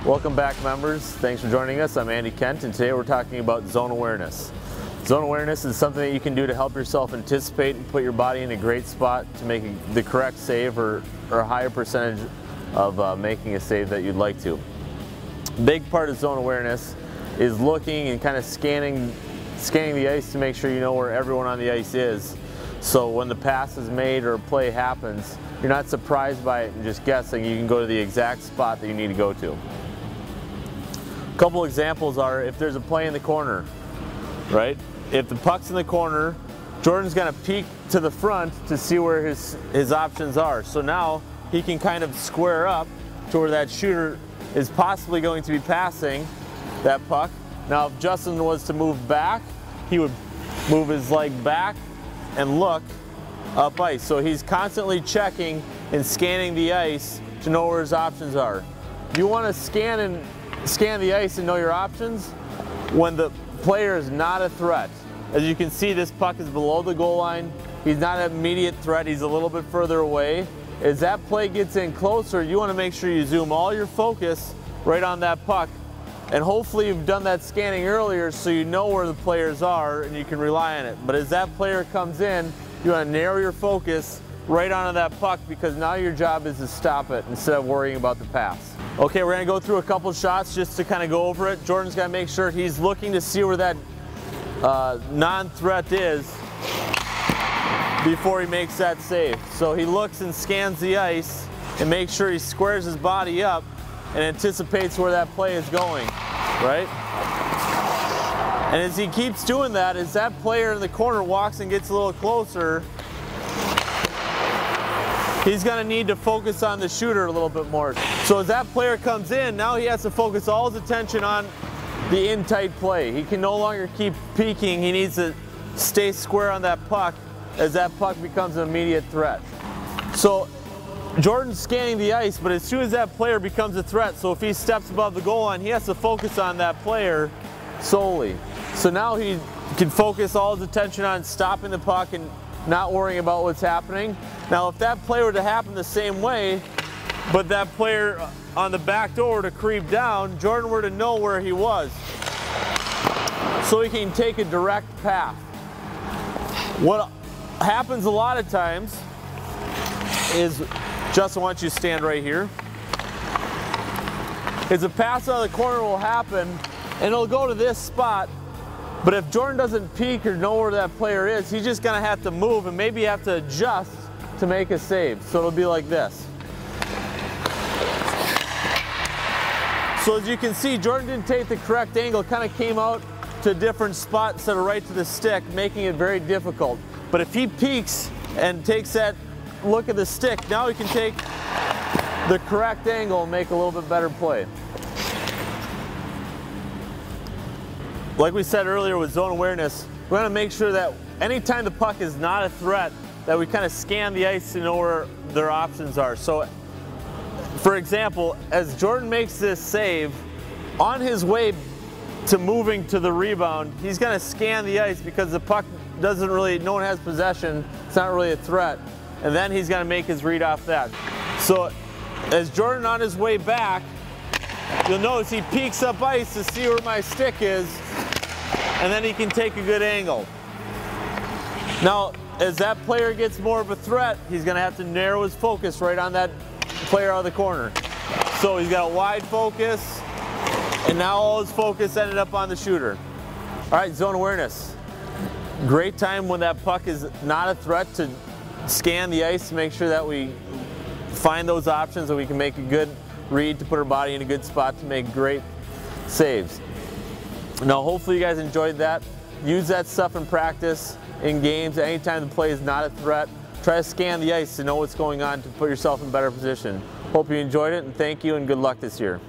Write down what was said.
Welcome back, members. Thanks for joining us. I'm Andy Kent, and today we're talking about zone awareness. Zone awareness is something that you can do to help yourself anticipate and put your body in a great spot to make the correct save or a higher percentage of making a save that you'd like to. Big part of zone awareness is looking and kind of scanning the ice to make sure you know where everyone on the ice is. So when the pass is made or a play happens, you're not surprised by it and just guessing. You can go to the exact spot that you need to go to. A couple examples are if there's a play in the corner, right? If the puck's in the corner, Jordan's gonna peek to the front to see where his options are. So now he can kind of square up to where that shooter is possibly going to be passing that puck. Now if Justin was to move back, he would move his leg back and look up ice. So he's constantly checking and scanning the ice to know where his options are. You want to scan the ice and know your options when the player is not a threat. As you can see, this puck is below the goal line. He's not an immediate threat. He's a little bit further away. As that play gets in closer, you want to make sure you zoom all your focus right on that puck. And hopefully you've done that scanning earlier so you know where the players are and you can rely on it. But as that player comes in, you want to narrow your focus right onto that puck, because now your job is to stop it instead of worrying about the pass. Okay, we're going to go through a couple shots just to kind of go over it. Jordan's got to make sure he's looking to see where that non-threat is before he makes that save. So he looks and scans the ice and makes sure he squares his body up and anticipates where that play is going, right? And as he keeps doing that, as that player in the corner walks and gets a little closer, he's gonna need to focus on the shooter a little bit more. So as that player comes in, now he has to focus all his attention on the in-tight play. He can no longer keep peeking. He needs to stay square on that puck as that puck becomes an immediate threat. So Jordan's scanning the ice, but as soon as that player becomes a threat, so if he steps above the goal line, he has to focus on that player solely. So now he can focus all his attention on stopping the puck and not worrying about what's happening. Now if that play were to happen the same way, but that player on the back door were to creep down, Jordan were to know where he was, so he can take a direct path. What happens a lot of times is, Justin, why don't you stand right here, is a pass out of the corner will happen and it'll go to this spot, but if Jordan doesn't peek or know where that player is, he's just gonna have to move and maybe have to adjust to make a save. So it'll be like this. So as you can see, Jordan didn't take the correct angle, kind of came out to a different spot instead of right to the stick, making it very difficult. But if he peeks and takes that look at the stick, now he can take the correct angle and make a little bit better play. Like we said earlier with zone awareness, we want to make sure that anytime the puck is not a threat, that we kind of scan the ice to know where their options are. So for example, as Jordan makes this save, on his way to moving to the rebound, he's going to scan the ice because the puck doesn't really, no one has possession, it's not really a threat. And then he's going to make his read off that. So as Jordan on his way back, you'll notice he peeks up ice to see where my stick is, and then he can take a good angle. Now, as that player gets more of a threat, he's going to have to narrow his focus right on that player out of the corner. So he's got a wide focus, and now all his focus ended up on the shooter. All right, zone awareness. Great time when that puck is not a threat to scan the ice to make sure that we find those options so we can make a good read to put our body in a good spot to make great saves. Now hopefully you guys enjoyed that. Use that stuff in practice, in games, anytime the play is not a threat. Try to scan the ice to know what's going on to put yourself in a better position. Hope you enjoyed it, and thank you and good luck this year.